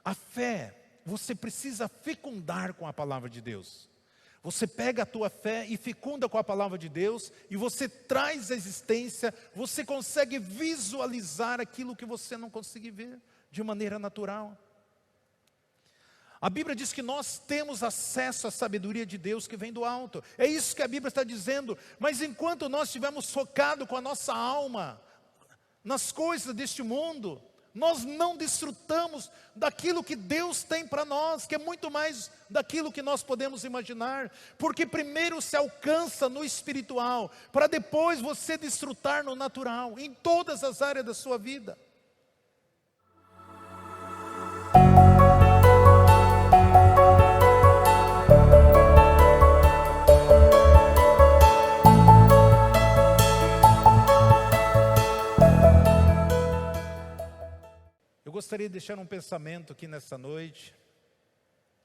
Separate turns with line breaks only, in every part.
A fé, você precisa fecundar com a palavra de Deus. Você pega a tua fé e fecunda com a palavra de Deus, e você traz à existência, você consegue visualizar aquilo que você não consegue ver de maneira natural. A Bíblia diz que nós temos acesso à sabedoria de Deus que vem do alto. É isso que a Bíblia está dizendo. Mas enquanto nós estivermos focados com a nossa alma nas coisas deste mundo, nós não desfrutamos daquilo que Deus tem para nós, que é muito mais daquilo que nós podemos imaginar. Porque primeiro se alcança no espiritual, para depois você desfrutar no natural, em todas as áreas da sua vida. Eu gostaria de deixar um pensamento aqui nessa noite,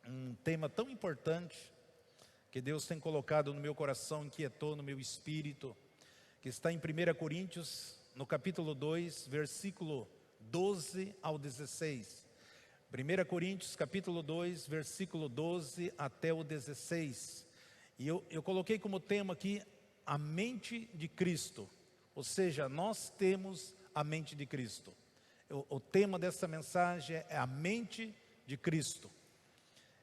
um tema tão importante, que Deus tem colocado no meu coração, inquietou no meu espírito, que está em 1 Coríntios, no capítulo 2, versículo 12 ao 16. 1 Coríntios, capítulo 2, versículo 12 até o 16. E eu coloquei como tema aqui, a mente de Cristo. Ou seja, nós temos a mente de Cristo. O tema dessa mensagem é a mente de Cristo.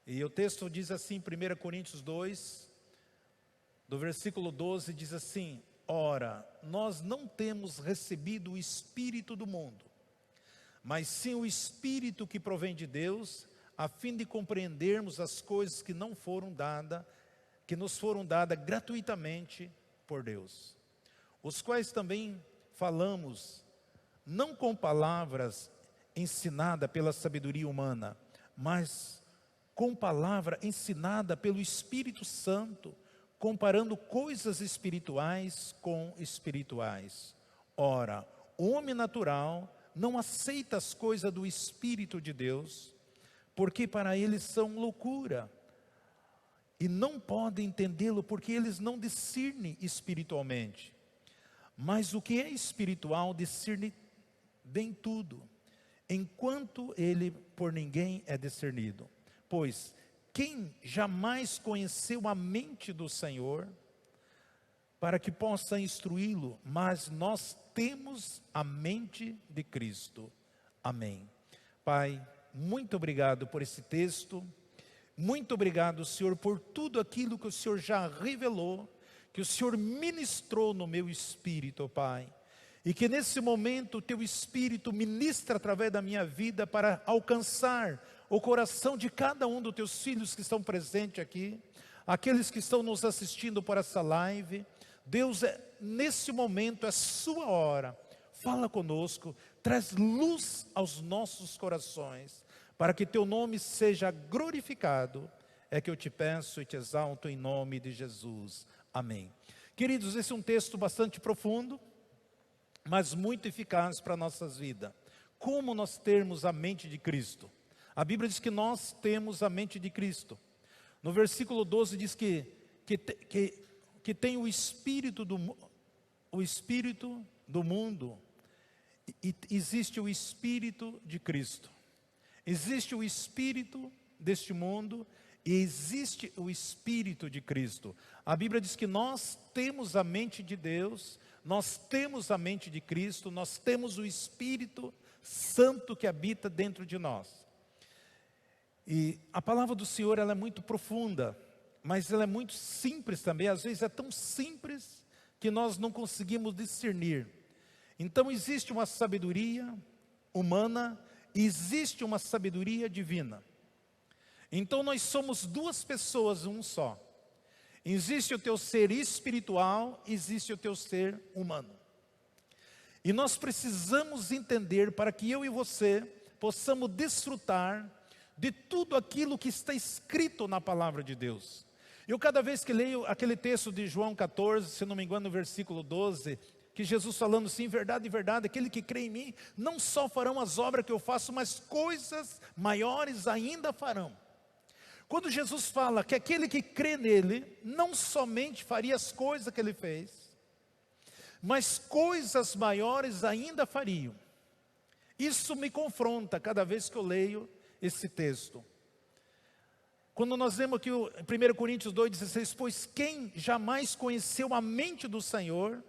E o texto diz assim, 1 Coríntios 2, do versículo 12, diz assim: ora, nós não temos recebido o Espírito do mundo, mas sim o Espírito que provém de Deus, a fim de compreendermos as coisas que nos foram dadas gratuitamente por Deus, os quais também falamos, não com palavras ensinadas pela sabedoria humana, mas com palavra ensinada pelo Espírito Santo, comparando coisas espirituais com espirituais. Ora, o homem natural não aceita as coisas do Espírito de Deus, porque para eles são loucura, e não podem entendê-lo, porque eles não discernem espiritualmente. Mas o que é espiritual discerne bem tudo, enquanto ele por ninguém é discernido. Pois quem jamais conheceu a mente do Senhor, para que possa instruí-lo, mas nós temos a mente de Cristo. Amém. Pai, muito obrigado por esse texto, muito obrigado, Senhor, por tudo aquilo que o Senhor já revelou, que o Senhor ministrou no meu espírito, ó Pai. E que nesse momento o Teu Espírito ministra através da minha vida para alcançar o coração de cada um dos Teus filhos que estão presentes aqui, aqueles que estão nos assistindo por essa live. Deus, nesse momento é sua hora, fala conosco, traz luz aos nossos corações, para que Teu nome seja glorificado. É que eu te peço e te exalto em nome de Jesus. Amém. Queridos, esse é um texto bastante profundo, mas muito eficaz para nossas vidas. Como nós termos a mente de Cristo? A Bíblia diz que nós temos a mente de Cristo. No versículo 12 diz que tem o espírito do mundo, e existe o espírito de Cristo. Existe o espírito deste mundo e existe o espírito de Cristo. A Bíblia diz que nós temos a mente de Deus, nós temos a mente de Cristo, nós temos o Espírito Santo que habita dentro de nós. E a palavra do Senhor, ela é muito profunda, mas ela é muito simples também. Às vezes é tão simples que nós não conseguimos discernir. Então existe uma sabedoria humana e existe uma sabedoria divina. Então nós somos duas pessoas, um só. Existe o teu ser espiritual, existe o teu ser humano. E nós precisamos entender, para que eu e você possamos desfrutar de tudo aquilo que está escrito na palavra de Deus. Eu cada vez que leio aquele texto de João 14, se não me engano no versículo 12, que Jesus falando assim, verdade, verdade, aquele que crê em mim, não só farão as obras que eu faço, mas coisas maiores ainda farão. Quando Jesus fala que aquele que crê nele, não somente faria as coisas que ele fez, mas coisas maiores ainda fariam. Isso me confronta cada vez que eu leio esse texto. Quando nós vemos aqui em 1 Coríntios 2,16, pois quem jamais conheceu a mente do Senhor,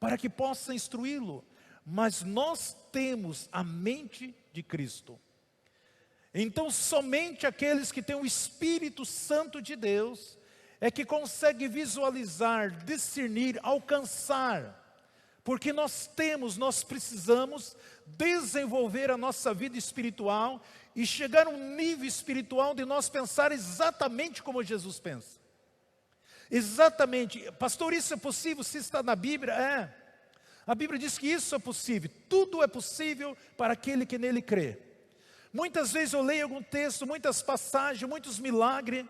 para que possa instruí-lo? Mas nós temos a mente de Cristo. Então somente aqueles que têm o Espírito Santo de Deus, é que consegue visualizar, discernir, alcançar. Porque nós precisamos desenvolver a nossa vida espiritual e chegar a um nível espiritual de nós pensar exatamente como Jesus pensa. Exatamente. Pastor, isso é possível se está na Bíblia? É. A Bíblia diz que isso é possível. Tudo é possível para aquele que nele crê. Muitas vezes eu leio algum texto, muitas passagens, muitos milagres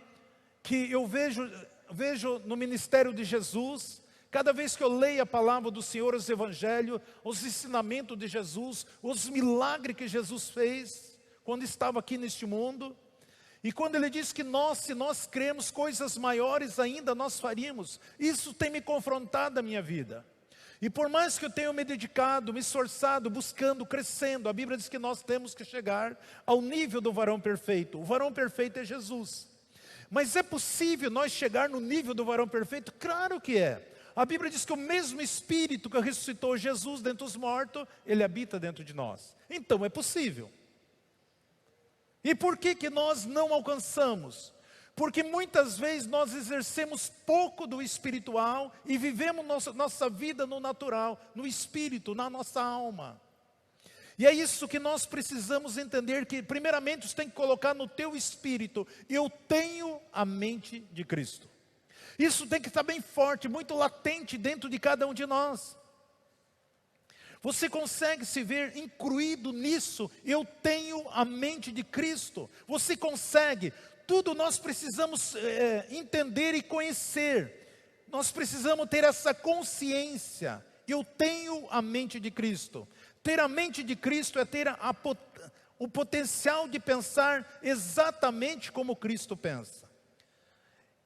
que eu vejo no ministério de Jesus. Cada vez que eu leio a palavra do Senhor, os evangelhos, os ensinamentos de Jesus, os milagres que Jesus fez quando estava aqui neste mundo. E quando Ele diz que se nós cremos, coisas maiores ainda nós faríamos. Isso tem me confrontado a minha vida. E por mais que eu tenha me dedicado, me esforçado, buscando, crescendo, a Bíblia diz que nós temos que chegar ao nível do varão perfeito. O varão perfeito é Jesus. Mas é possível nós chegar no nível do varão perfeito? Claro que é. A Bíblia diz que o mesmo Espírito que ressuscitou Jesus dentre os mortos, Ele habita dentro de nós. Então é possível. E por que nós não alcançamos? Porque muitas vezes nós exercemos pouco do espiritual e vivemos nossa vida no natural, no espírito, na nossa alma. E é isso que nós precisamos entender, que primeiramente você tem que colocar no teu espírito: eu tenho a mente de Cristo. Isso tem que estar bem forte, muito latente dentro de cada um de nós. Você consegue se ver incluído nisso? Eu tenho a mente de Cristo. Você consegue? Tudo nós precisamos entender e conhecer. Nós precisamos ter essa consciência. Eu tenho a mente de Cristo. Ter a mente de Cristo é ter o potencial de pensar exatamente como Cristo pensa.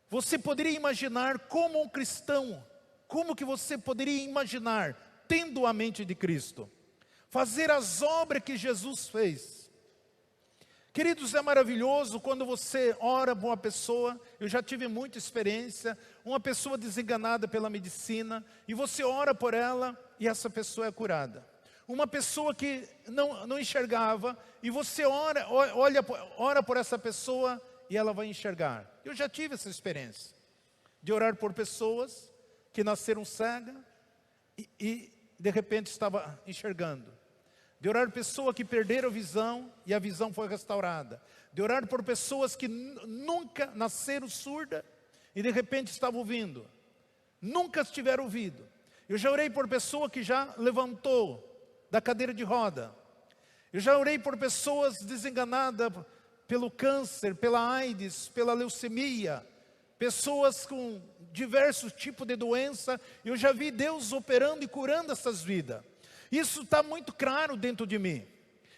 Você poderia imaginar como um cristão, como que você poderia imaginar, tendo a mente de Cristo, fazer as obras que Jesus fez? Queridos, é maravilhoso quando você ora por uma pessoa. Eu já tive muita experiência, uma pessoa desenganada pela medicina, e você ora por ela e essa pessoa é curada. Uma pessoa que não enxergava, e você ora por essa pessoa e ela vai enxergar. Eu já tive essa experiência de orar por pessoas que nasceram cegas e de repente estava enxergando. De orar por pessoas que perderam a visão e a visão foi restaurada. De orar por pessoas que nunca nasceram surdas e de repente estavam ouvindo. Nunca tiveram ouvido. Eu já orei por pessoa que já levantou da cadeira de roda. Eu já orei por pessoas desenganadas pelo câncer, pela AIDS, pela leucemia, pessoas com diversos tipos de doença. Eu já vi Deus operando e curando essas vidas. Isso está muito claro dentro de mim.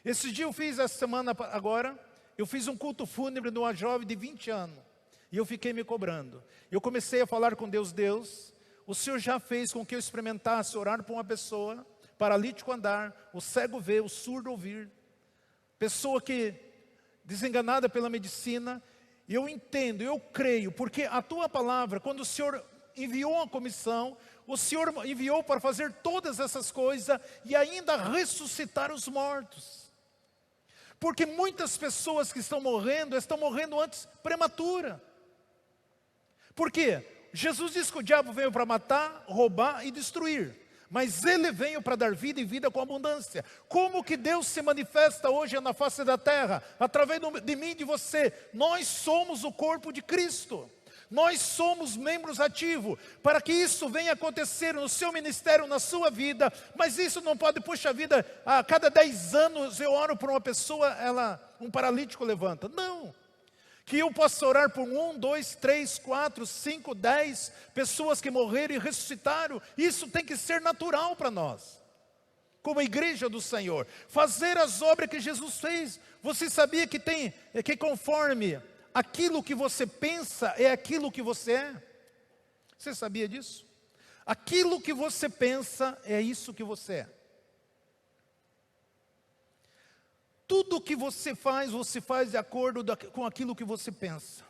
Esse dia eu fiz, essa semana agora, eu fiz um culto fúnebre de uma jovem de 20 anos. E eu fiquei me cobrando. Eu comecei a falar com Deus: Deus, o Senhor já fez com que eu experimentasse orar por uma pessoa, paralítico andar, o cego ver, o surdo ouvir, pessoa que desenganada pela medicina. Eu entendo, eu creio, porque a tua palavra, quando o Senhor enviou uma comissão, o Senhor enviou para fazer todas essas coisas e ainda ressuscitar os mortos. Porque muitas pessoas que estão morrendo antes prematura. Por quê? Jesus disse que o diabo veio para matar, roubar e destruir. Mas Ele veio para dar vida e vida com abundância. Como que Deus se manifesta hoje na face da terra? Através de mim e de você. Nós somos o corpo de Cristo. Nós somos membros ativos. Para que isso venha acontecer no seu ministério, na sua vida. Mas isso não pode, puxa vida, a cada 10 anos eu oro por uma pessoa, um paralítico levanta. Não. Que eu possa orar por 1, 2, 3, 4, 5, 10 pessoas que morreram e ressuscitaram. Isso tem que ser natural para nós, como a igreja do Senhor. Fazer as obras que Jesus fez. Você sabia que conforme aquilo que você pensa é aquilo que você é? Você sabia disso? Aquilo que você pensa é isso que você é. tudo que você faz de acordo com aquilo que você pensa.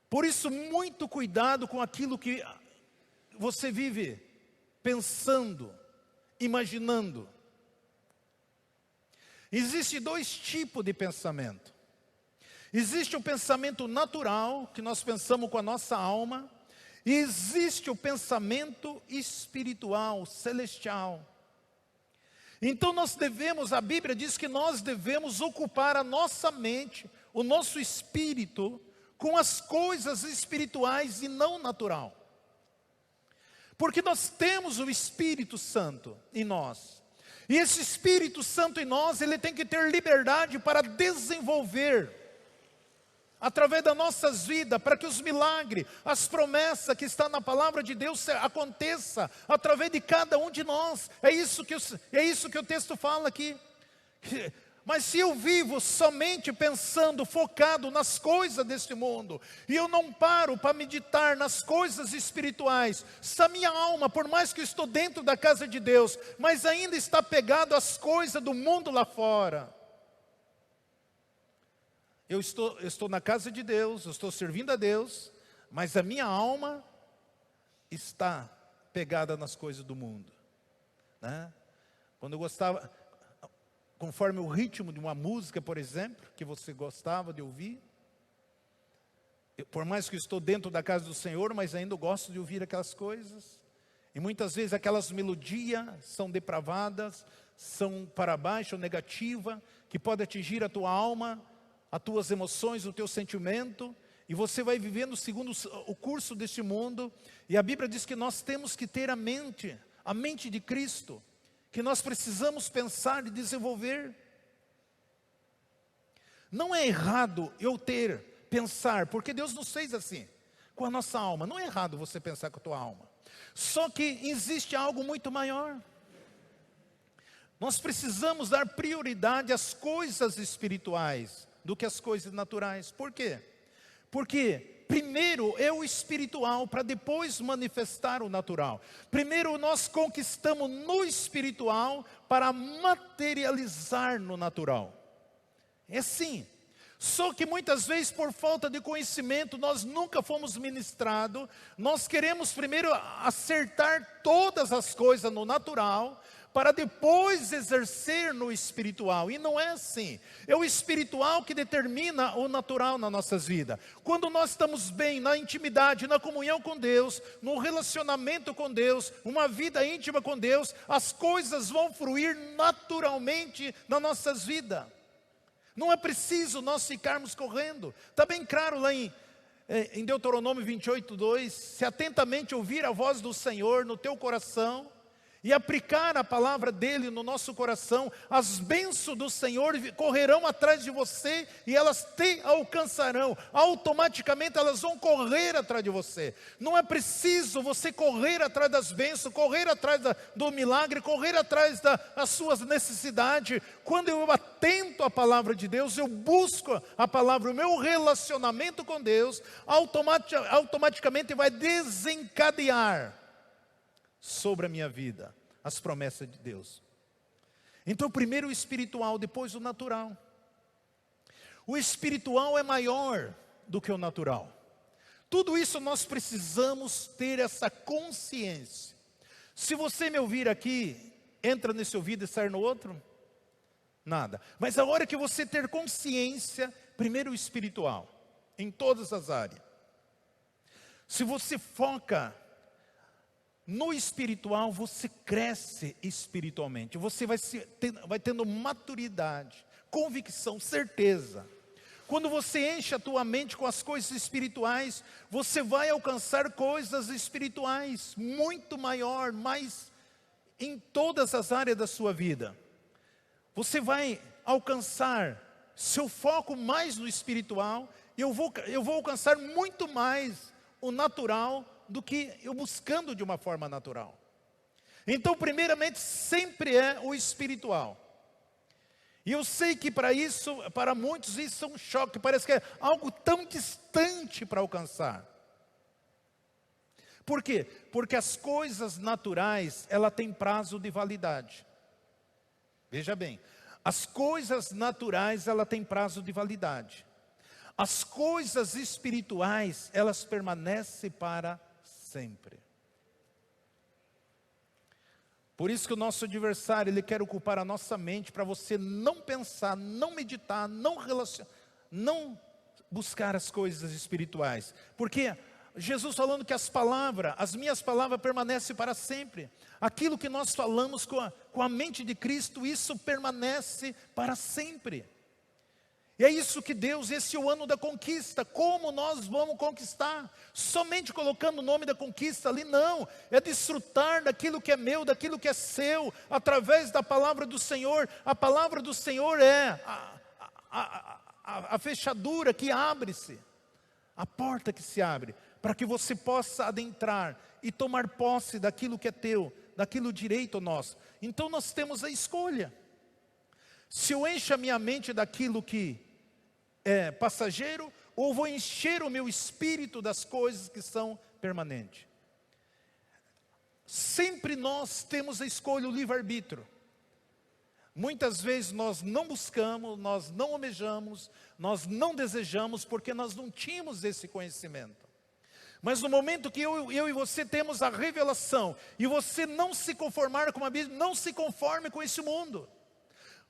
Por isso, muito cuidado com aquilo que você vive pensando, imaginando. Existem dois tipos de pensamento. Existe o pensamento natural, que nós pensamos com a nossa alma, e existe o pensamento espiritual, celestial. Então a Bíblia diz que nós devemos ocupar a nossa mente, o nosso espírito, com as coisas espirituais e não natural. Porque nós temos o Espírito Santo em nós. E esse Espírito Santo em nós, ele tem que ter liberdade para desenvolver, através das nossas vidas, para que os milagres, as promessas que estão na palavra de Deus aconteça através de cada um de nós. É isso que o texto fala aqui. Mas se eu vivo somente pensando, focado nas coisas deste mundo, e eu não paro para meditar nas coisas espirituais, se a minha alma, por mais que eu estou dentro da casa de Deus, mas ainda está pegado às coisas do mundo lá fora. Eu estou na casa de Deus, eu estou servindo a Deus, mas a minha alma está pegada nas coisas do mundo, né? Quando eu gostava, conforme o ritmo de uma música, por exemplo, que você gostava de ouvir, por mais que eu estou dentro da casa do Senhor, mas ainda gosto de ouvir aquelas coisas, e muitas vezes aquelas melodias são depravadas, são para baixo, negativa, que pode atingir a tua alma, as tuas emoções, o teu sentimento, e você vai vivendo segundo o curso deste mundo. E a Bíblia diz que nós temos que ter a mente de Cristo, que nós precisamos pensar e desenvolver. Não é errado eu pensar, porque Deus nos fez assim, com a nossa alma. Não é errado você pensar com a tua alma. Só que existe algo muito maior. Nós precisamos dar prioridade às coisas espirituais do que às coisas naturais. Por quê? Porque primeiro é o espiritual, para depois manifestar o natural. Primeiro nós conquistamos no espiritual, para materializar no natural. É assim. Só que muitas vezes, por falta de conhecimento, nós nunca fomos ministrados. Nós queremos primeiro acertar todas as coisas no natural, para depois exercer no espiritual. E não é assim. É o espiritual que determina o natural nas nossas vidas. Quando nós estamos bem na intimidade, na comunhão com Deus, no relacionamento com Deus, uma vida íntima com Deus, as coisas vão fluir naturalmente nas nossas vidas. Não é preciso nós ficarmos correndo. Está bem claro lá em Deuteronômio 28:2, se atentamente ouvir a voz do Senhor no teu coração, e aplicar a palavra dele no nosso coração, as bênçãos do Senhor correrão atrás de você e elas te alcançarão. Automaticamente elas vão correr atrás de você. Não é preciso você correr atrás das bênçãos, correr atrás do milagre, correr atrás das suas necessidades. Quando eu atento à palavra de Deus, eu busco a palavra, o meu relacionamento com Deus, automaticamente vai desencadear sobre a minha vida as promessas de Deus. Então primeiro o espiritual, depois o natural. O espiritual é maior do que o natural. Tudo isso nós precisamos ter essa consciência. Se você me ouvir aqui, entra nesse ouvido e sai no outro, nada. Mas a hora que você ter consciência, primeiro o espiritual, em todas as áreas. Se você foca no espiritual, você cresce espiritualmente. Você vai tendo maturidade, convicção, certeza. Quando você enche a tua mente com as coisas espirituais, você vai alcançar coisas espirituais muito maior, mais em todas as áreas da sua vida. Você vai alcançar seu foco mais no espiritual, e eu vou alcançar muito mais o natural do que eu buscando de uma forma natural. Então, primeiramente, sempre é o espiritual. E eu sei que para muitos isso é um choque, parece que é algo tão distante para alcançar. Por quê? Porque as coisas naturais, ela tem prazo de validade. Veja bem, as coisas naturais, ela tem prazo de validade. As coisas espirituais, elas permanecem para sempre. Por isso que o nosso adversário, ele quer ocupar a nossa mente para você não pensar, não meditar, não relacionar, não buscar as coisas espirituais. Porque Jesus falando que as minhas palavras permanecem para sempre. Aquilo que nós falamos com a mente de Cristo, isso permanece para sempre. E é isso que Deus, esse é o ano da conquista. Como nós vamos conquistar? Somente colocando o nome da conquista ali? Não. É desfrutar daquilo que é meu, daquilo que é seu, através da palavra do Senhor. A palavra do Senhor é a fechadura que abre-se, a porta que se abre, para que você possa adentrar e tomar posse daquilo que é teu, daquilo direito nosso. Então nós temos a escolha. Se eu encho a minha mente daquilo que é passageiro, ou vou encher o meu espírito das coisas que são permanentes. Sempre nós temos a escolha, o livre-arbítrio. Muitas vezes nós não buscamos, nós não almejamos, nós não desejamos, porque nós não tínhamos esse conhecimento. Mas no momento que eu e você temos a revelação, e você não se conformar com a Bíblia, não se conforme com esse mundo.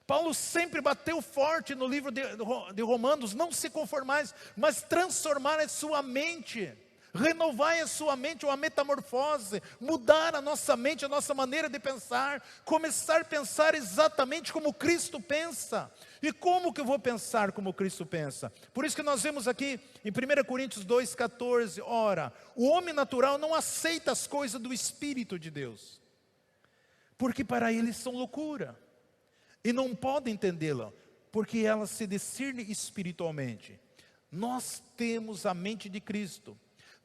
Paulo sempre bateu forte no livro de Romanos, não se conformais, mas transformar a sua mente, renovar a sua mente, uma metamorfose, mudar a nossa mente, a nossa maneira de pensar, começar a pensar exatamente como Cristo pensa. E como que eu vou pensar como Cristo pensa? Por isso que nós vemos aqui em 1 Coríntios 2,14, ora, o homem natural não aceita as coisas do Espírito de Deus, porque para eles são loucura. E não pode entendê-la, porque ela se discerne espiritualmente. Nós temos a mente de Cristo.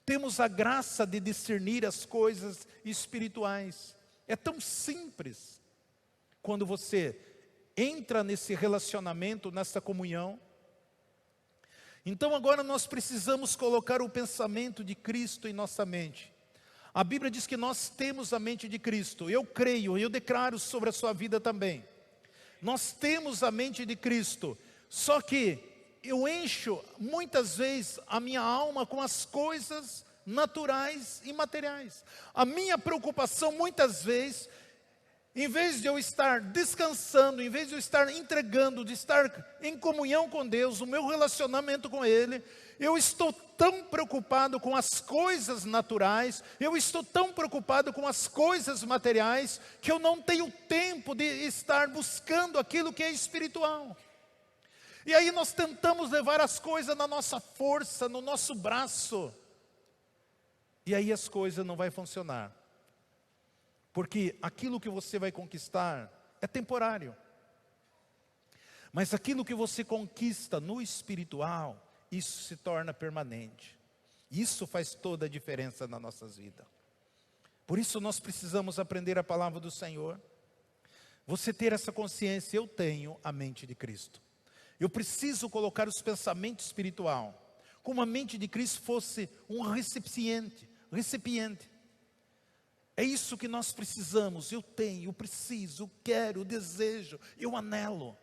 Temos a graça de discernir as coisas espirituais. É tão simples. Quando você entra nesse relacionamento, nessa comunhão. Então agora nós precisamos colocar o pensamento de Cristo em nossa mente. A Bíblia diz que nós temos a mente de Cristo. Eu creio, eu declaro sobre a sua vida também. Nós temos a mente de Cristo, só que eu encho muitas vezes a minha alma com as coisas naturais e materiais. A minha preocupação muitas vezes, em vez de eu estar descansando, em vez de eu estar entregando, de estar em comunhão com Deus, o meu relacionamento com Ele, eu estou tão preocupado com as coisas naturais, eu estou tão preocupado com as coisas materiais, que eu não tenho tempo de estar buscando aquilo que é espiritual. E aí nós tentamos levar as coisas na nossa força, no nosso braço, e aí as coisas não vão funcionar. Porque aquilo que você vai conquistar é temporário. Mas aquilo que você conquista no espiritual, isso se torna permanente. Isso faz toda a diferença nas nossas vidas. Por isso nós precisamos aprender a palavra do Senhor. Você ter essa consciência, eu tenho a mente de Cristo. Eu preciso colocar os pensamentos espirituais, como a mente de Cristo fosse um recipiente. É isso que nós precisamos. Eu tenho, eu preciso, eu quero, eu desejo, eu anelo.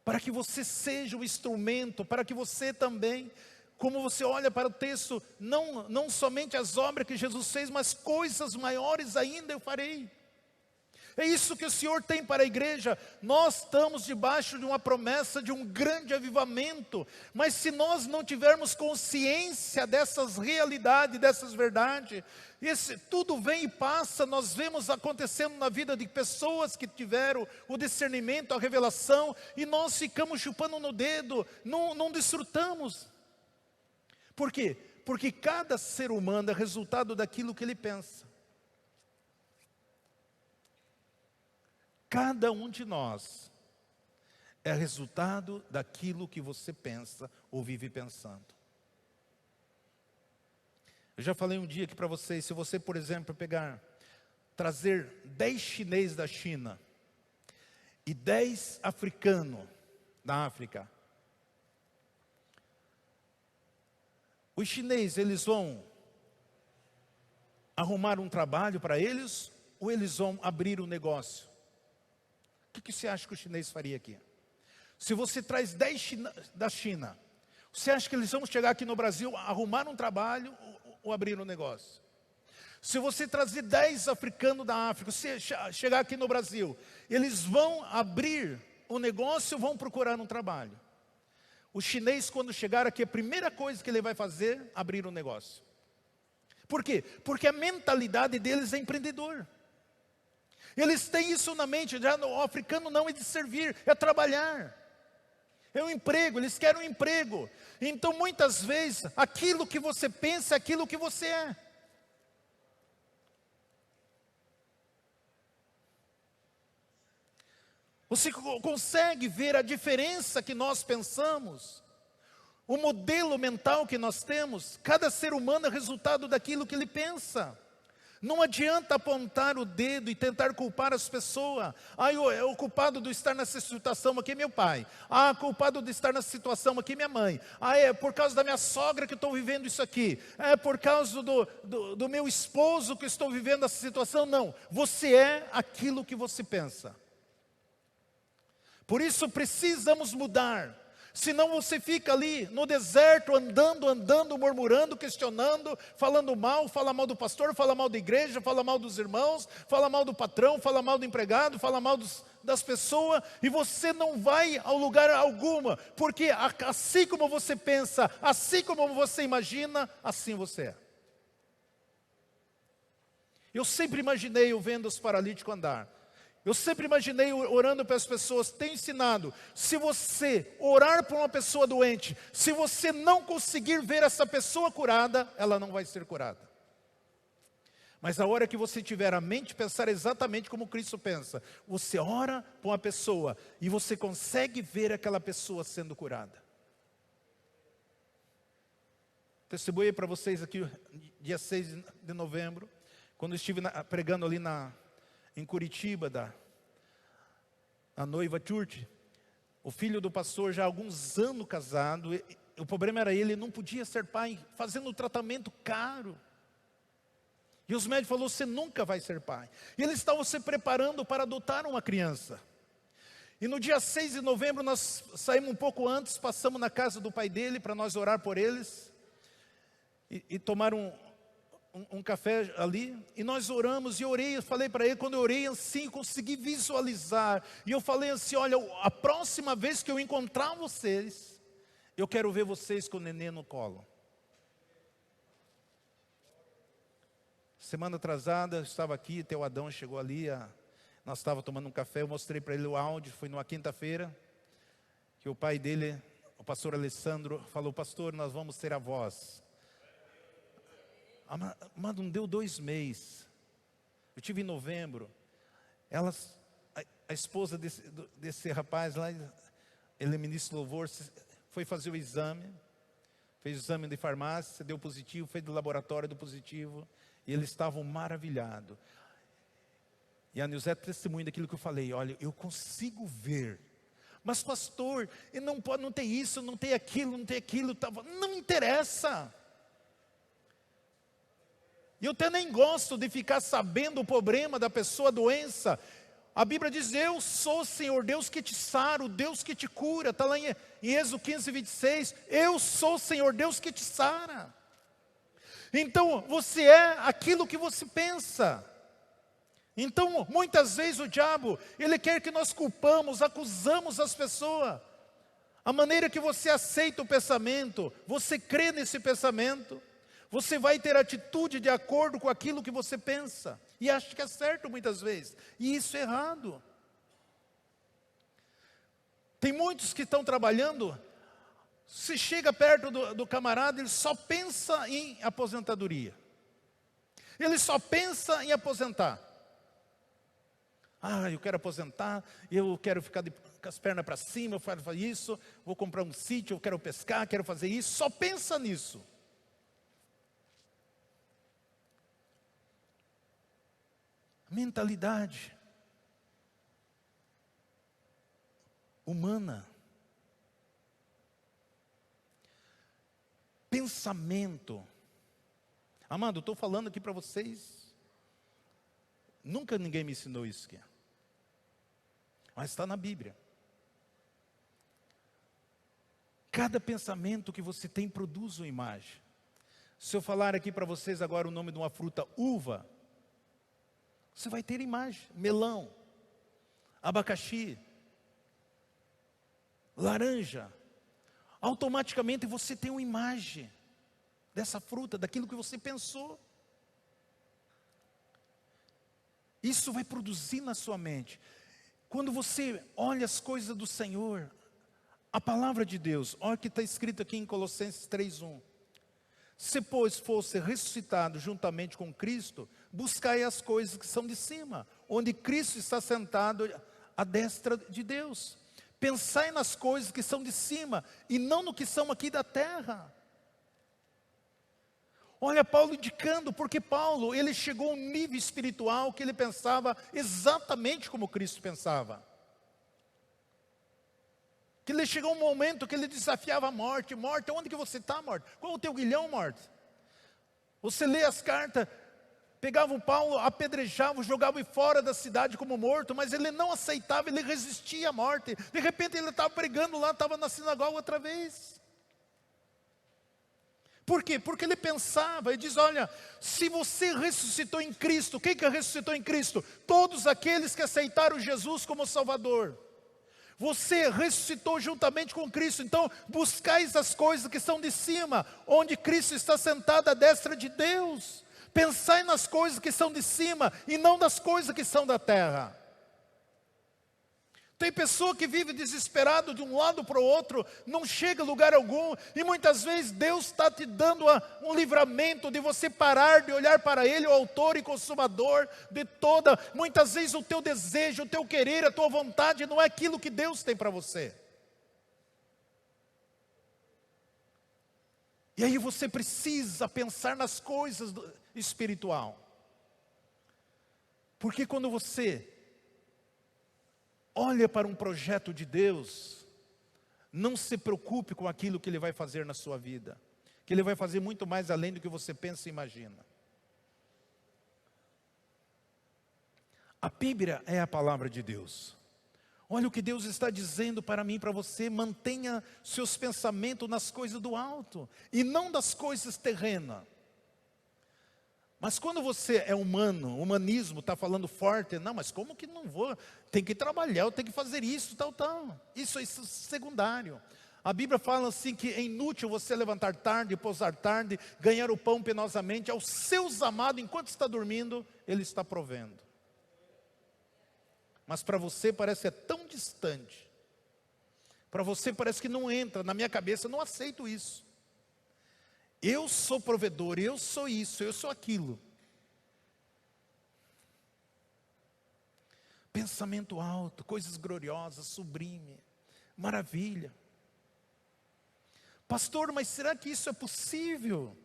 Para que você seja o instrumento, para que você também, como você olha para o texto, não somente as obras que Jesus fez, mas coisas maiores ainda eu farei. É isso que o Senhor tem para a igreja. Nós estamos debaixo de uma promessa de um grande avivamento, mas se nós não tivermos consciência dessas realidades, dessas verdades, tudo vem e passa. Nós vemos acontecendo na vida de pessoas que tiveram o discernimento, a revelação, e nós ficamos chupando no dedo, não desfrutamos. Por quê? Porque cada ser humano é resultado daquilo que ele pensa. Cada um de nós é resultado daquilo que você pensa ou vive pensando. Eu já falei um dia aqui para vocês, se você, por exemplo, trazer 10 chineses da China e 10 africanos da África, os chineses, eles vão arrumar um trabalho para eles ou eles vão abrir um negócio? O que você acha que o chinês faria aqui? Se você traz 10 da China, você acha que eles vão chegar aqui no Brasil, arrumar um trabalho ou abrir um negócio? Se você trazer 10 africanos da África, você chegar aqui no Brasil, eles vão abrir um negócio ou vão procurar um trabalho? O chinês, quando chegar aqui, a primeira coisa que ele vai fazer é abrir um negócio. Por quê? Porque a mentalidade deles é empreendedor. Eles têm isso na mente, já o africano não é de servir, é trabalhar. É um emprego, eles querem um emprego. Então, muitas vezes, aquilo que você pensa é aquilo que você é. Você consegue ver a diferença que nós pensamos? O modelo mental que nós temos? Cada ser humano é resultado daquilo que ele pensa. Não adianta apontar o dedo e tentar culpar as pessoas. O culpado de estar nessa situação aqui é meu pai. O culpado de estar nessa situação aqui é minha mãe. É por causa da minha sogra que eu estou vivendo isso aqui. É por causa do meu esposo que eu estou vivendo essa situação. Não, você é aquilo que você pensa. Por isso precisamos mudar. Senão você fica ali no deserto, andando, murmurando, questionando, falando mal, fala mal do pastor, fala mal da igreja, fala mal dos irmãos, fala mal do patrão, fala mal do empregado, fala mal das pessoas, e você não vai ao lugar alguma, porque assim como você pensa, assim como você imagina, assim você é. Eu sempre imaginei eu vendo os paralíticos andar. Eu sempre imaginei orando para as pessoas, tenho ensinado, se você orar por uma pessoa doente, se você não conseguir ver essa pessoa curada, ela não vai ser curada. Mas a hora que você tiver a mente pensar exatamente como Cristo pensa, você ora por uma pessoa e você consegue ver aquela pessoa sendo curada. Testemunhei para vocês aqui, dia 6 de novembro, quando estive pregando ali em Curitiba, a noiva Church, o filho do pastor já há alguns anos casado, o problema era ele não podia ser pai, fazendo um tratamento caro. E os médicos falaram, você nunca vai ser pai. E eles estavam se preparando para adotar uma criança. E no dia 6 de novembro nós saímos um pouco antes, passamos na casa do pai dele para nós orar por eles. E tomar um café ali, e nós oramos, e eu falei para ele, quando eu orei assim, consegui visualizar, e eu falei assim, olha, a próxima vez que eu encontrar vocês, eu quero ver vocês com o neném no colo. Semana atrasada, eu estava aqui, teu Adão chegou ali, nós estávamos tomando um café, eu mostrei para ele o áudio, foi numa quinta-feira, que o pai dele, o pastor Alessandro, falou, pastor, nós vamos ser avós. Amado, não deu 2 meses. Eu tive em novembro. A esposa desse rapaz lá, ele é ministro do louvor, foi fazer o exame. Fez o exame de farmácia, deu positivo, fez do laboratório, deu positivo. E eles estavam maravilhados. E a Nilzé testemunha daquilo que eu falei. Olha, eu consigo ver. Mas pastor, não tem isso, não tem aquilo. Não interessa. E eu até nem gosto de ficar sabendo o problema da pessoa, a doença. A Bíblia diz, eu sou o Senhor Deus que te sara, o Deus que te cura. Está lá em Êxodo 15, 26. Eu sou o Senhor Deus que te sara. Então, você é aquilo que você pensa. Então, muitas vezes o diabo, ele quer que nós culpamos, acusamos as pessoas. A maneira que você aceita o pensamento, você crê nesse pensamento. Você vai ter atitude de acordo com aquilo que você pensa. E acha que é certo muitas vezes. E isso é errado. Tem muitos que estão trabalhando. Se chega perto do camarada, ele só pensa em aposentadoria. Ele só pensa em aposentar. Eu quero aposentar, eu quero ficar com as pernas para cima, eu quero fazer isso, vou comprar um sítio, eu quero pescar, quero fazer isso. Só pensa nisso. Mentalidade humana, pensamento. Amado, estou falando aqui para vocês, nunca ninguém me ensinou isso aqui. mas está na Bíblia. Cada pensamento que você tem produz uma imagem. Se eu falar aqui para vocês agora o nome de uma fruta, uva, você vai ter imagem. Melão, abacaxi, laranja. Automaticamente você tem uma imagem dessa fruta, daquilo que você pensou. Isso vai produzir na sua mente. Quando você olha as coisas do Senhor, a palavra de Deus, olha o que está escrito aqui em Colossenses 3:1. Se, pois, fosse ressuscitado juntamente com Cristo, buscai as coisas que são de cima, onde Cristo está sentado à destra de Deus. Pensai nas coisas que são de cima, e não no que são aqui da terra. Olha Paulo indicando, porque Paulo, ele chegou a um nível espiritual que ele pensava exatamente como Cristo pensava. Que ele chegou a um momento que ele desafiava a morte. Morte, onde que você está, morte? Qual é o teu guilhão, morte? Você lê as cartas, pegava o Paulo, apedrejava, jogava fora da cidade como morto, mas ele não aceitava, ele resistia à morte. De repente ele estava pregando lá, estava na sinagoga outra vez. Por quê? Porque ele pensava, ele diz, olha, se você ressuscitou em Cristo, quem que ressuscitou em Cristo? Todos aqueles que aceitaram Jesus como Salvador. Você ressuscitou juntamente com Cristo, então buscais as coisas que são de cima, onde Cristo está sentado à destra de Deus. Pensai nas coisas que são de cima e não das coisas que são da terra. Tem pessoa que vive desesperado de um lado para o outro, não chega a lugar algum, e muitas vezes Deus está te dando um livramento de você parar de olhar para Ele, o autor e consumador de toda. Muitas vezes o teu desejo, o teu querer, a tua vontade não é aquilo que Deus tem para você. E aí você precisa pensar nas coisas espiritual. Porque quando você olha para um projeto de Deus, não se preocupe com aquilo que Ele vai fazer na sua vida, que Ele vai fazer muito mais além do que você pensa e imagina. A Bíblia é a palavra de Deus. Olha o que Deus está dizendo para mim e para você: mantenha seus pensamentos nas coisas do alto, e não das coisas terrenas. Mas quando você é humano, o humanismo está falando forte, não, mas como que não vou? Tem que trabalhar, eu tenho que fazer isso, tal. Isso é secundário. A Bíblia fala assim que é inútil você levantar tarde, pousar tarde, ganhar o pão penosamente. Aos seus amados, enquanto está dormindo, Ele está provendo. Mas para você parece é tão distante. Para você parece que não entra, na minha cabeça eu não aceito isso. Eu sou provedor, eu sou isso, eu sou aquilo. Pensamento alto, coisas gloriosas, sublime, maravilha. Pastor, mas será que isso é possível?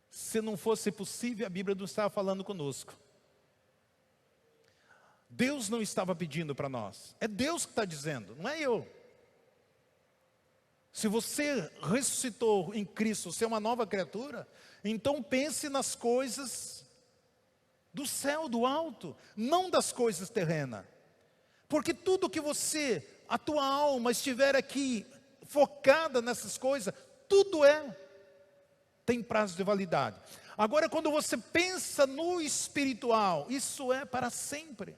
Se não fosse possível, a Bíblia não estava falando conosco. Deus não estava pedindo para nós, é Deus que está dizendo, não é eu. Se você ressuscitou em Cristo, você é uma nova criatura, então pense nas coisas do céu, do alto, não das coisas terrenas. Porque tudo que você, a tua alma estiver aqui focada nessas coisas, tudo tem prazo de validade. Agora, quando você pensa no espiritual, isso é para sempre.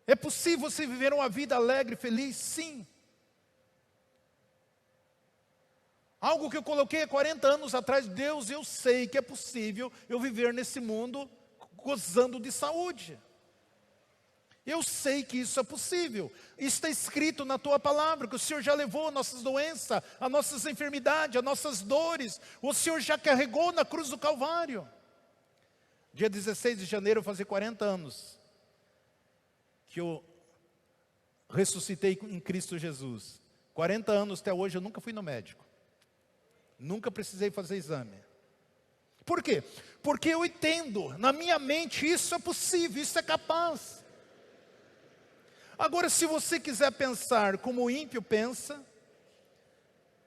É possível você viver uma vida alegre, feliz? Sim. Algo que eu coloquei há 40 anos atrás, Deus, eu sei que é possível eu viver nesse mundo gozando de saúde. Eu sei que isso é possível. Está escrito na tua palavra que o Senhor já levou as nossas doenças, as nossas enfermidades, as nossas dores. O Senhor já carregou na cruz do Calvário. Dia 16 de janeiro eu fazia 40 anos que eu ressuscitei em Cristo Jesus. 40 anos até hoje eu nunca fui no médico. Nunca precisei fazer exame. Por quê? Porque eu entendo, na minha mente, isso é possível, isso é capaz. Agora, se você quiser pensar como o ímpio pensa,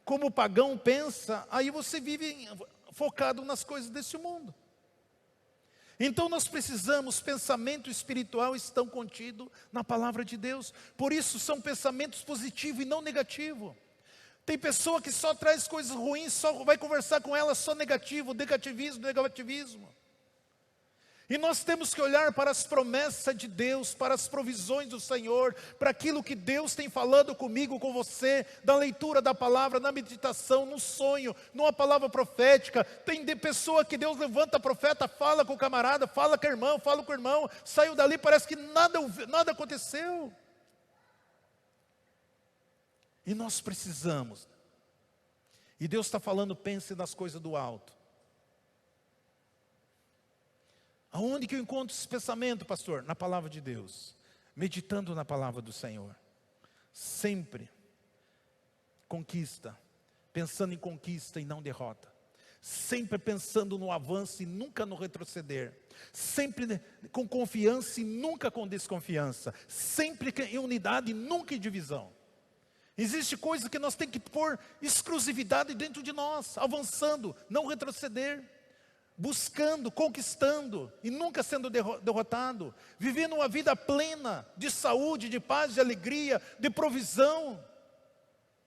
como o pagão pensa, aí você vive focado nas coisas desse mundo. Então nós precisamos, pensamento espiritual estão contido na palavra de Deus. Por isso são pensamentos positivos e não negativos. Tem pessoa que só traz coisas ruins, só vai conversar com ela só negativo, negativismo. E nós temos que olhar para as promessas de Deus, para as provisões do Senhor, para aquilo que Deus tem falado comigo, com você, da leitura da palavra, na meditação, no sonho, numa palavra profética. Tem de pessoa que Deus levanta profeta, fala com o camarada, fala com a irmã, fala com o irmão, saiu dali, parece que nada aconteceu. E nós precisamos. E Deus está falando, pense nas coisas do alto. Aonde que eu encontro esse pensamento, pastor? Na palavra de Deus. Meditando na palavra do Senhor. Sempre. Conquista. Pensando em conquista e não derrota. Sempre pensando no avanço e nunca no retroceder. Sempre com confiança e nunca com desconfiança. Sempre em unidade e nunca em divisão. Existe coisa que nós temos que pôr exclusividade dentro de nós. Avançando, não retroceder. Buscando, conquistando e nunca sendo derrotado, vivendo uma vida plena de saúde, de paz, de alegria, de provisão.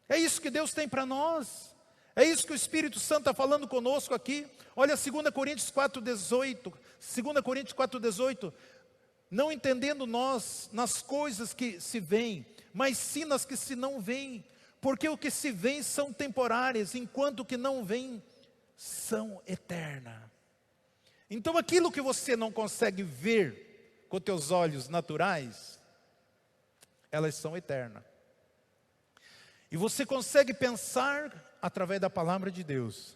É isso que Deus tem para nós. É isso que o Espírito Santo está falando conosco aqui. Olha 2 Coríntios 4,18. 2 Coríntios 4,18. Não entendendo nós nas coisas que se veem, mas sim nas que se não veem. Porque o que se vê são temporárias, enquanto o que não vem são eternas. Então aquilo que você não consegue ver com teus olhos naturais, elas são eternas. E você consegue pensar através da palavra de Deus.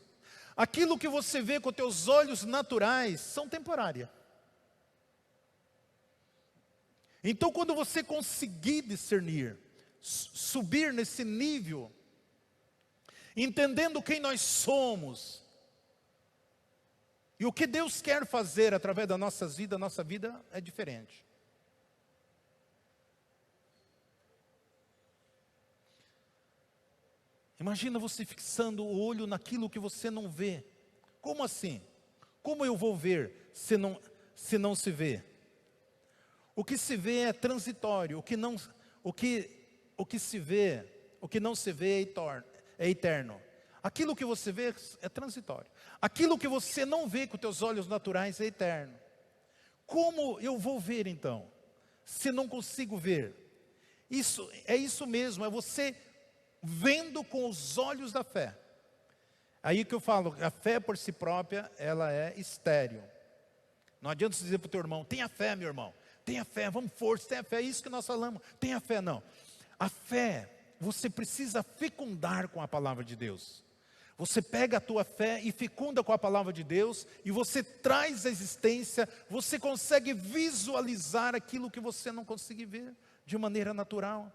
Aquilo que você vê com teus olhos naturais são temporárias. Então quando você conseguir discernir, subir nesse nível, entendendo quem nós somos, e o que Deus quer fazer através das nossas vidas, a nossa vida é diferente. Imagina você fixando o olho naquilo que você não vê. Como assim? Como eu vou ver se não se vê? O que se vê é transitório, o que não se vê é eterno. Aquilo que você vê é transitório. Aquilo que você não vê com teus olhos naturais é eterno. Como eu vou ver então, se não consigo ver? É isso mesmo, é você vendo com os olhos da fé. Aí que eu falo, a fé por si própria, ela é estéril. Não adianta você dizer para o teu irmão, tenha fé, meu irmão. Tenha fé, vamos força, tenha fé, é isso que nós falamos. Tenha fé, não. A fé, você precisa fecundar com a palavra de Deus. Você pega a tua fé e fecunda com a palavra de Deus, e você traz a existência, você consegue visualizar aquilo que você não consegue ver de maneira natural.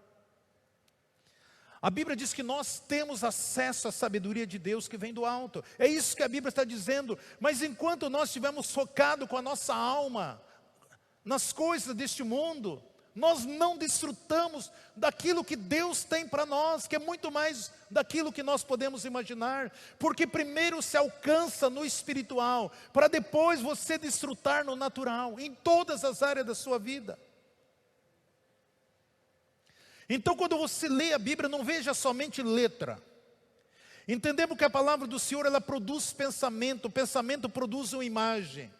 A Bíblia diz que nós temos acesso à sabedoria de Deus que vem do alto. É isso que a Bíblia está dizendo. Mas enquanto nós estivermos focados com a nossa alma nas coisas deste mundo, nós não desfrutamos daquilo que Deus tem para nós, que é muito mais daquilo que nós podemos imaginar. Porque primeiro se alcança no espiritual, para depois você desfrutar no natural, em todas as áreas da sua vida. Então quando você lê a Bíblia, não veja somente letra. Entendemos que a palavra do Senhor, ela produz pensamento, o pensamento produz uma imagem.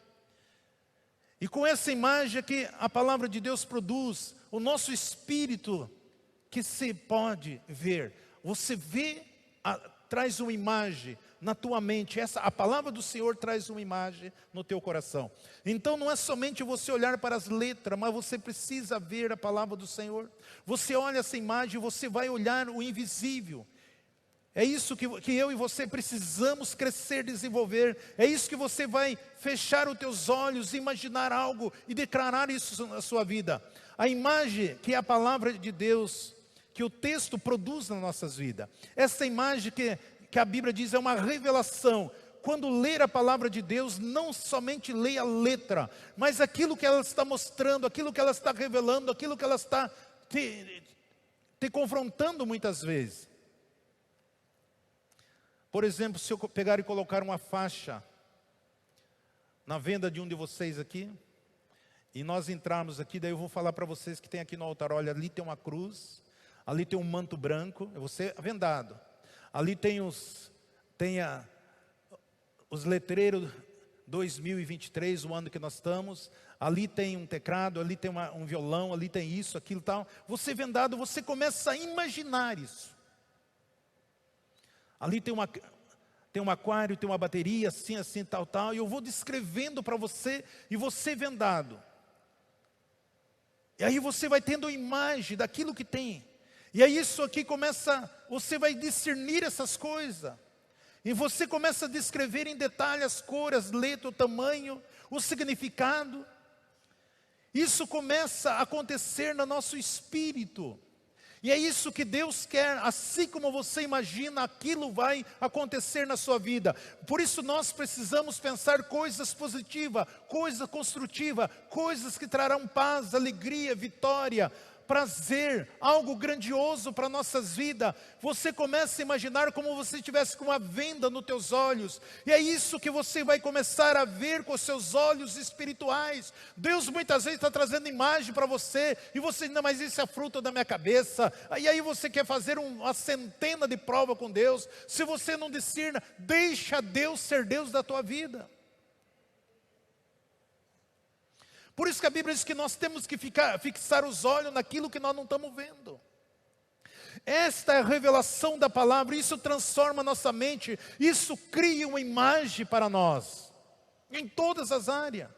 E com essa imagem que a palavra de Deus produz, o nosso espírito que se pode ver. Você vê, traz uma imagem na tua mente. A palavra do Senhor traz uma imagem no teu coração. Então não é somente você olhar para as letras, mas você precisa ver a palavra do Senhor. Você olha essa imagem, você vai olhar o invisível. É isso que eu e você precisamos crescer, desenvolver. É isso que você vai fechar os teus olhos, imaginar algo e declarar isso na sua vida. A imagem que é a palavra de Deus, que o texto produz nas nossas vidas. Essa imagem que a Bíblia diz é uma revelação. Quando ler a palavra de Deus, não somente leia a letra, mas aquilo que ela está mostrando, aquilo que ela está revelando, aquilo que ela está te confrontando muitas vezes. Por exemplo, se eu pegar e colocar uma faixa na venda de um de vocês aqui, e nós entrarmos aqui, daí eu vou falar para vocês que tem aqui no altar, olha, ali tem uma cruz, ali tem um manto branco, você vendado, ali tem os letreiros 2023, o ano que nós estamos, ali tem um teclado, ali tem um violão, ali tem isso, aquilo, tal. Você vendado, você começa a imaginar isso. Ali tem um aquário, tem uma bateria, assim, assim, tal, tal, e eu vou descrevendo para você, e você vendado. E aí você vai tendo imagem daquilo que tem. E aí isso aqui começa, você vai discernir essas coisas. E você começa a descrever em detalhe as cores, as letras, o tamanho, o significado. Isso começa a acontecer no nosso espírito. E é isso que Deus quer, assim como você imagina, aquilo vai acontecer na sua vida. Por isso nós precisamos pensar coisas positivas, coisas construtivas, coisas que trarão paz, alegria, vitória, prazer, algo grandioso para nossas vidas. Você começa a imaginar como você tivesse com uma venda nos teus olhos, e é isso que você vai começar a ver com os seus olhos espirituais. Deus muitas vezes está trazendo imagem para você, e você, não, mas isso é fruto da minha cabeça, e aí você quer fazer uma centena de provas com Deus. Se você não discerna, deixa Deus ser Deus da tua vida. Por isso que a Bíblia diz que nós temos que fixar os olhos naquilo que nós não estamos vendo. Esta é a revelação da palavra, isso transforma a nossa mente, isso cria uma imagem para nós, em todas as áreas.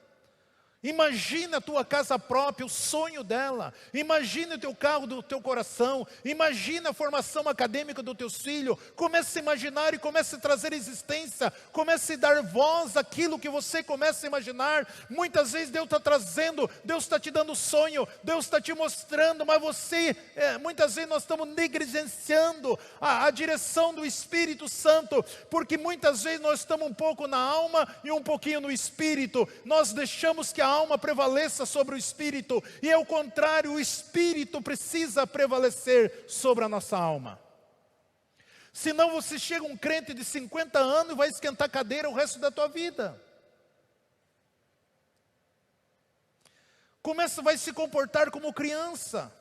Imagina a tua casa própria, o sonho dela. Imagina o teu carro do teu coração. Imagina a formação acadêmica dos teus filhos. Comece a imaginar e comece a trazer existência. Comece a dar voz àquilo que você começa a imaginar. Muitas vezes Deus está trazendo, Deus está te dando sonho, Deus está te mostrando, mas você, muitas vezes nós estamos negligenciando a direção do Espírito Santo, porque muitas vezes nós estamos um pouco na alma e um pouquinho no Espírito. Nós deixamos que a alma prevaleça sobre o Espírito, e é o contrário, o Espírito precisa prevalecer sobre a nossa alma. Senão você chega um crente de 50 anos e vai esquentar cadeira o resto da tua vida. Vai se comportar como criança.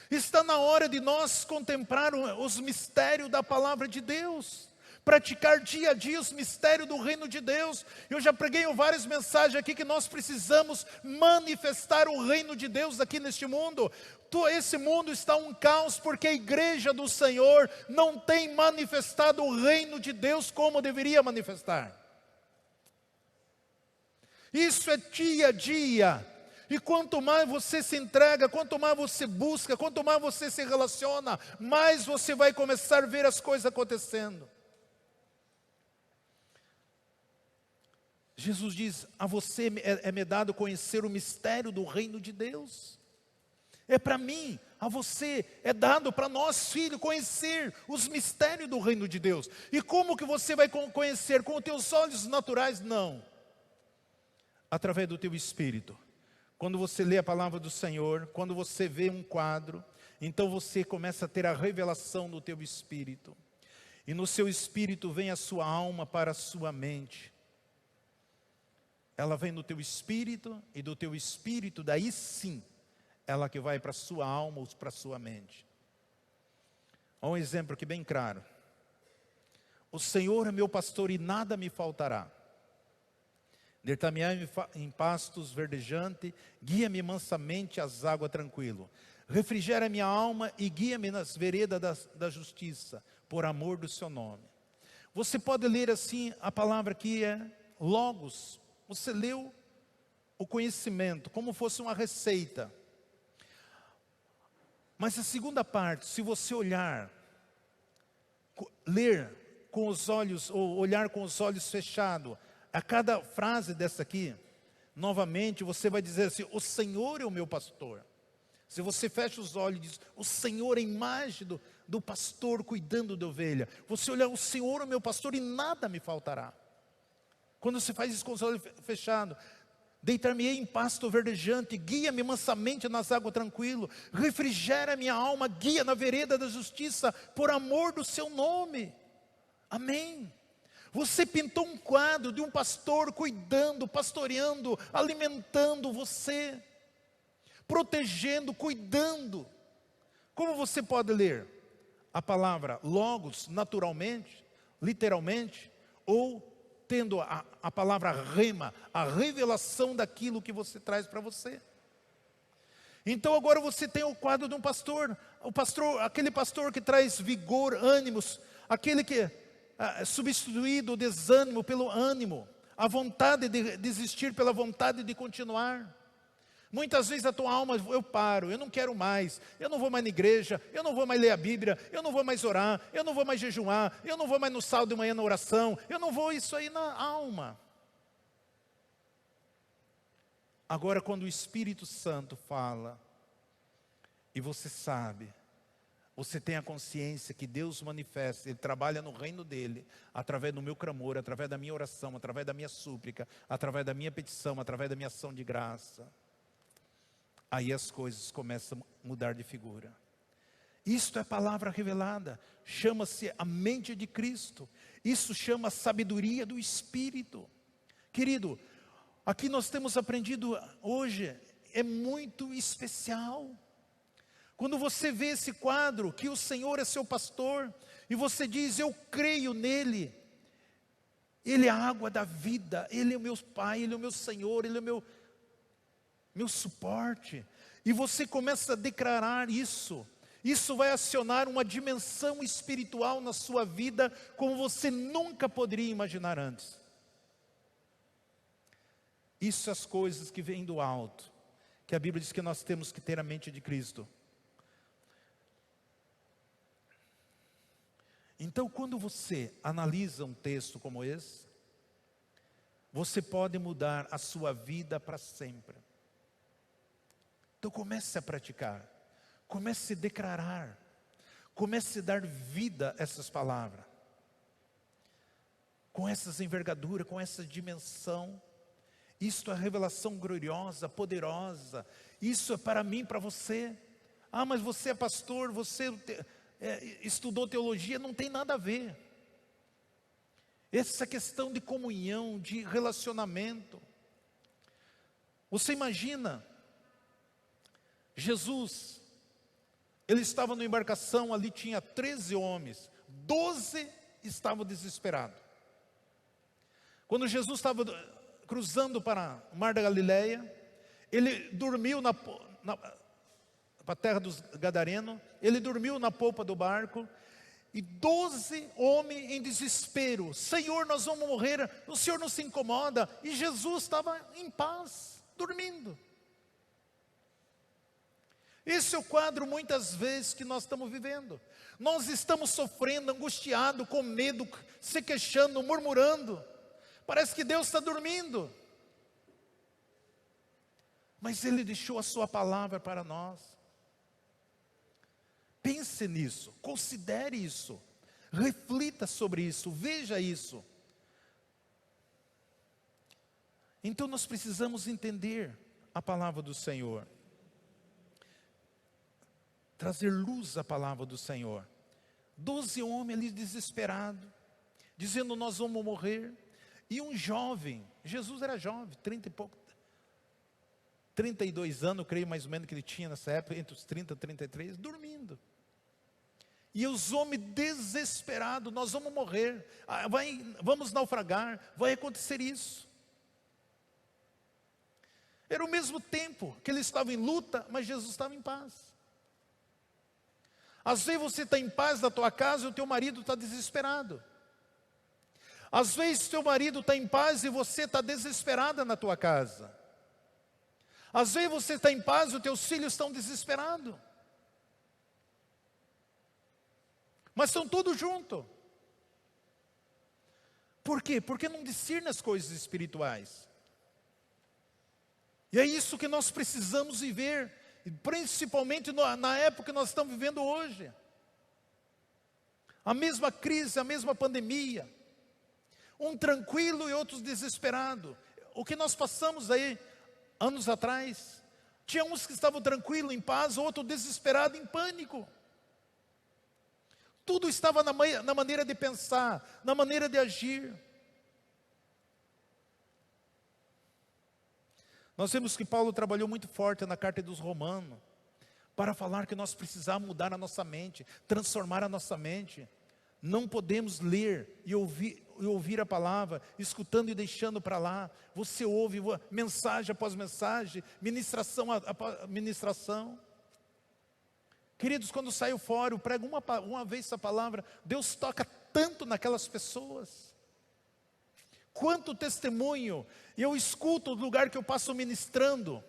Está na hora de nós contemplar os mistérios da palavra de Deus. Praticar dia a dia os mistérios do reino de Deus. Eu já preguei em várias mensagens aqui que nós precisamos manifestar o reino de Deus aqui neste mundo. Esse mundo está um caos porque a igreja do Senhor não tem manifestado o reino de Deus como deveria manifestar. Isso é dia a dia. E quanto mais você se entrega, quanto mais você busca, quanto mais você se relaciona, mais você vai começar a ver as coisas acontecendo. Jesus diz, a você é dado conhecer o mistério do reino de Deus. É para mim, a você, é dado para nós, filhos, conhecer os mistérios do reino de Deus. E como que você vai conhecer? Com os teus olhos naturais? Não. Através do teu espírito. Quando você lê a palavra do Senhor, quando você vê um quadro, então você começa a ter a revelação no teu espírito. E no seu espírito vem a sua alma para a sua mente. Ela vem no teu espírito, e do teu espírito, daí sim, ela que vai para a sua alma ou para a sua mente. Há um exemplo aqui bem claro. O Senhor é meu pastor e nada me faltará. Deitar-me-á em pastos verdejantes, guia-me mansamente às águas tranquilas. Refrigera minha alma e guia-me nas veredas da justiça, por amor do seu nome. Você pode ler assim, a palavra aqui é logos. Você leu o conhecimento, como fosse uma receita. Mas a segunda parte, se você ler com os olhos, ou olhar com os olhos fechados, a cada frase dessa aqui, novamente você vai dizer assim, o Senhor é o meu pastor. Se você fecha os olhos e diz, o Senhor é a imagem do pastor cuidando da ovelha. Você olhar, o Senhor é o meu pastor e nada me faltará. Quando você faz isso com os olhos fechados, deitar-me-ei em pasto verdejante, guia-me mansamente nas águas tranquilas, refrigera minha alma, guia na vereda da justiça, por amor do seu nome. Amém. Você pintou um quadro de um pastor cuidando, pastoreando, alimentando você, protegendo, cuidando. Como você pode ler a palavra logos naturalmente, literalmente, ou tendo a palavra rema, a revelação daquilo que você traz para você. Então agora você tem o quadro de um pastor, aquele pastor que traz vigor, ânimos, aquele que substituído o desânimo pelo ânimo, a vontade de desistir pela vontade de continuar. Muitas vezes a tua alma, eu paro, eu não quero mais, eu não vou mais na igreja, eu não vou mais ler a Bíblia, eu não vou mais orar, eu não vou mais jejuar, eu não vou mais no sábado de manhã na oração, eu não vou isso aí na alma. Agora quando o Espírito Santo fala, e você sabe, você tem a consciência que Deus manifesta, Ele trabalha no reino dEle, através do meu clamor, através da minha oração, através da minha súplica, através da minha petição, através da minha ação de graça. Aí as coisas começam a mudar de figura. Isto é palavra revelada, chama-se a mente de Cristo. Isso chama a sabedoria do Espírito. Querido, aqui nós temos aprendido hoje, é muito especial. Quando você vê esse quadro, que o Senhor é seu pastor, e você diz, eu creio nele, Ele é a água da vida, Ele é o meu Pai, Ele é o meu Senhor, Ele é o meu suporte, e você começa a declarar isso vai acionar uma dimensão espiritual na sua vida, como você nunca poderia imaginar antes. Isso são as coisas que vêm do alto, que a Bíblia diz que nós temos que ter a mente de Cristo. Então, quando você analisa um texto como esse, você pode mudar a sua vida para sempre. Então, comece a praticar, comece a declarar, comece a dar vida a essas palavras, com essas envergaduras, com essa dimensão. Isto é a revelação gloriosa, poderosa. Isso é para mim, para você. Ah, mas você é pastor, você estudou teologia, não tem nada a ver. Essa questão de comunhão, de relacionamento. Você imagina, Jesus, ele estava numa embarcação, ali tinha 13 homens, 12 estavam desesperados. Quando Jesus estava cruzando para o Mar da Galileia, ele dormiu para a terra dos Gadarenos, ele dormiu na polpa do barco, e 12 homens em desespero, Senhor, nós vamos morrer, o Senhor não se incomoda, e Jesus estava em paz, dormindo. Esse é o quadro muitas vezes que nós estamos vivendo. Nós estamos sofrendo, angustiados, com medo, se queixando, murmurando. Parece que Deus está dormindo. Mas Ele deixou a sua palavra para nós. Pense nisso, considere isso, reflita sobre isso, veja isso. Então nós precisamos entender a palavra do Senhor. Trazer luz à palavra do Senhor. 12 homens ali desesperados, dizendo nós vamos morrer. E um jovem, Jesus era jovem, 30 e pouco, 32 anos, creio mais ou menos que ele tinha nessa época, entre os 30 e 33, dormindo. E os homens desesperados, nós vamos morrer, vamos naufragar, vai acontecer isso. Era o mesmo tempo que eles estavam em luta, mas Jesus estava em paz. Às vezes você está em paz na tua casa e o teu marido está desesperado. Às vezes teu marido está em paz e você está desesperada na tua casa. Às vezes você está em paz e os teus filhos estão desesperados. Mas estão todos juntos. Por quê? Porque não discerne as coisas espirituais. E é isso que nós precisamos viver, principalmente na época que nós estamos vivendo hoje. A mesma crise, a mesma pandemia. Um tranquilo e outros desesperados. O que nós passamos aí, anos atrás, tinha uns que estavam tranquilos, em paz, outros desesperados, em pânico. Tudo estava na maneira de pensar, na maneira de agir. Nós vemos que Paulo trabalhou muito forte na carta dos Romanos, para falar que nós precisamos mudar a nossa mente, transformar a nossa mente. Não podemos ler e ouvir a palavra, escutando e deixando para lá. Você ouve mensagem após mensagem, ministração após ministração. Queridos, quando saio fora, eu prego uma vez essa palavra, Deus toca tanto naquelas pessoas. Quanto testemunho eu escuto no lugar que eu passo ministrando.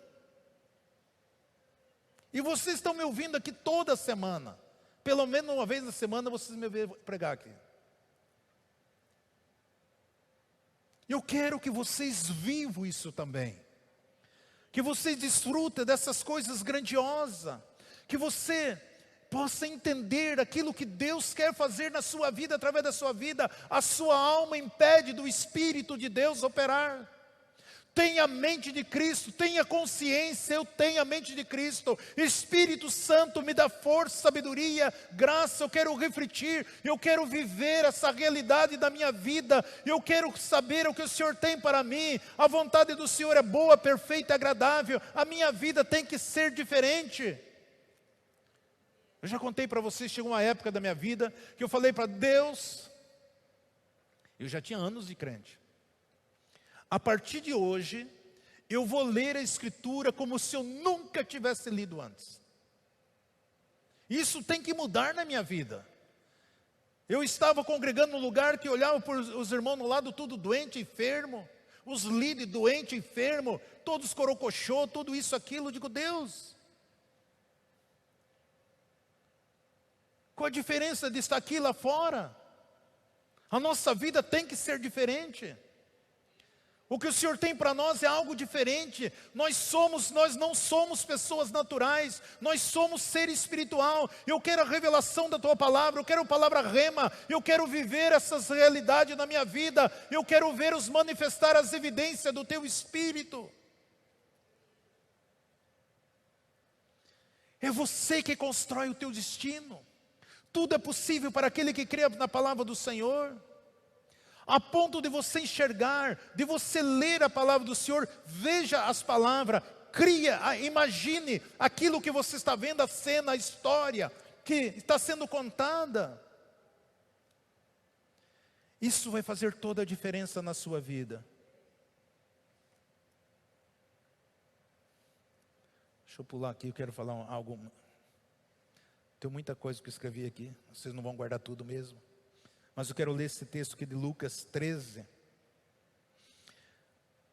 E vocês estão me ouvindo aqui toda semana. Pelo menos uma vez na semana vocês me veem pregar aqui. Eu quero que vocês vivam isso também. Que vocês desfrutem dessas coisas grandiosas. Que você possa entender aquilo que Deus quer fazer na sua vida, através da sua vida. A sua alma impede do Espírito de Deus operar. Tenha a mente de Cristo, tenha consciência, eu tenho a mente de Cristo. Espírito Santo me dá força, sabedoria, graça. Eu quero refletir, eu quero viver essa realidade da minha vida. Eu quero saber o que o Senhor tem para mim. A vontade do Senhor é boa, perfeita e agradável. A minha vida tem que ser diferente. Eu já contei para vocês, chegou uma época da minha vida que eu falei para Deus, eu já tinha anos de crente. A partir de hoje, eu vou ler a Escritura como se eu nunca tivesse lido antes. Isso tem que mudar na minha vida. Eu estava congregando num lugar que olhava para os irmãos no lado, tudo doente, enfermo. Os líderes doente, enfermo, todos corocochô, tudo isso, aquilo. Eu digo, Deus, qual a diferença de estar aqui lá fora? A nossa vida tem que ser diferente. O que o Senhor tem para nós é algo diferente. Nós não somos pessoas naturais. Nós somos ser espiritual. Eu quero a revelação da Tua palavra. Eu quero a palavra rema. Eu quero viver essas realidades na minha vida. Eu quero ver-os manifestar as evidências do Teu Espírito. É você que constrói o teu destino. Tudo é possível para aquele que crê na palavra do Senhor. A ponto de você enxergar, de você ler a palavra do Senhor, veja as palavras, imagine aquilo que você está vendo, a cena, a história que está sendo contada. Isso vai fazer toda a diferença na sua vida. Deixa eu pular aqui, eu quero falar algo. Tem muita coisa que eu escrevi aqui, vocês não vão guardar tudo mesmo. Mas eu quero ler esse texto aqui de Lucas 13.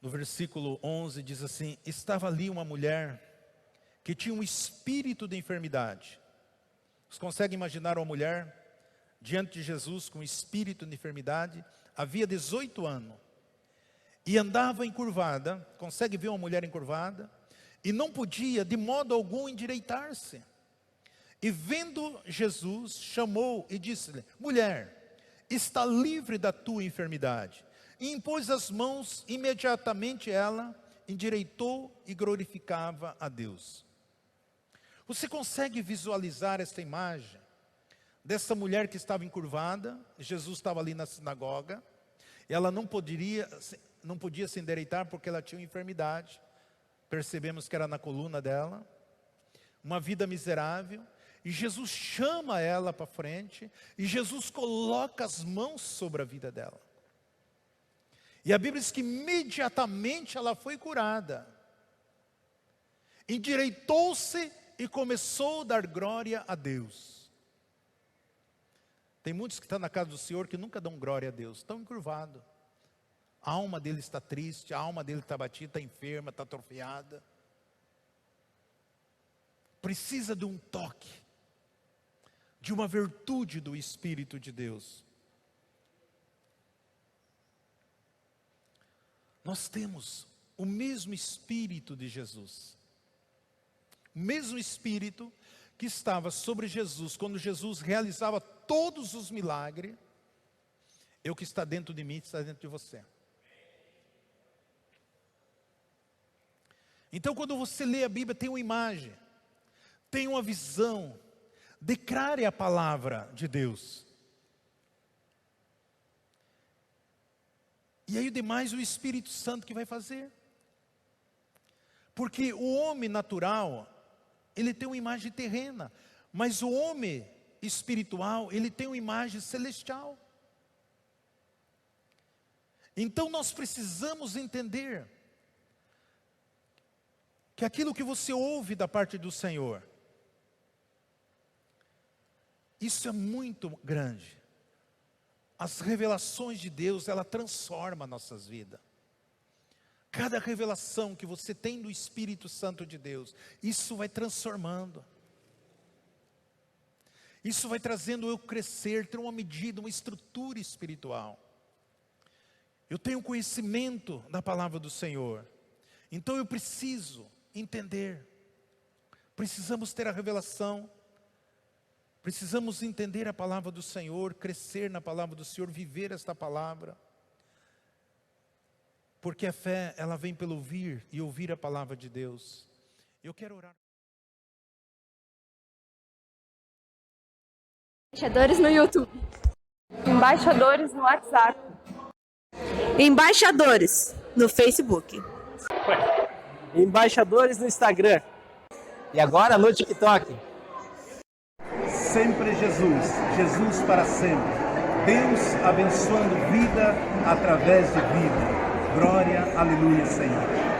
No versículo 11 diz assim: estava ali uma mulher que tinha um espírito de enfermidade. Você consegue imaginar uma mulher diante de Jesus com espírito de enfermidade? Havia 18 anos. E andava encurvada. Consegue ver uma mulher encurvada? E não podia de modo algum endireitar-se. E vendo Jesus, chamou e disse-lhe: mulher, está livre da tua enfermidade. E impôs as mãos, imediatamente ela endireitou e glorificava a Deus. Você consegue visualizar esta imagem? Dessa mulher que estava encurvada, Jesus estava ali na sinagoga, ela não podia se endireitar porque ela tinha uma enfermidade. Percebemos que era na coluna dela, uma vida miserável. E Jesus chama ela para frente, e Jesus coloca as mãos sobre a vida dela. E a Bíblia diz que imediatamente ela foi curada. Endireitou-se e começou a dar glória a Deus. Tem muitos que estão na casa do Senhor que nunca dão glória a Deus, estão encurvados. A alma dele está triste, a alma dele está batida, está enferma, está atrofiada. Precisa de um toque, de uma virtude do Espírito de Deus. Nós temos o mesmo Espírito de Jesus. O mesmo Espírito que estava sobre Jesus, quando Jesus realizava todos os milagres, é o que está dentro de mim, está dentro de você. Então, quando você lê a Bíblia, tem uma imagem, tem uma visão. Declare a palavra de Deus. E aí o demais o Espírito Santo que vai fazer. Porque o homem natural, ele tem uma imagem terrena, mas o homem espiritual, ele tem uma imagem celestial. Então nós precisamos entender que aquilo que você ouve da parte do Senhor, isso é muito grande. As revelações de Deus, ela transforma nossas vidas. Cada revelação que você tem do Espírito Santo de Deus, isso vai transformando. Isso vai trazendo eu crescer, ter uma medida, uma estrutura espiritual. Eu tenho conhecimento da palavra do Senhor. Então eu preciso entender. Precisamos ter a revelação. Precisamos entender a palavra do Senhor, crescer na palavra do Senhor, viver esta palavra. Porque a fé, ela vem pelo ouvir e ouvir a palavra de Deus. Eu quero orar.
Embaixadores no YouTube. Embaixadores no WhatsApp.
Embaixadores no Facebook.
Embaixadores no Instagram. E agora no TikTok.
Sempre Jesus, Jesus para sempre. Deus abençoando vida através de vida. Glória, aleluia, Senhor.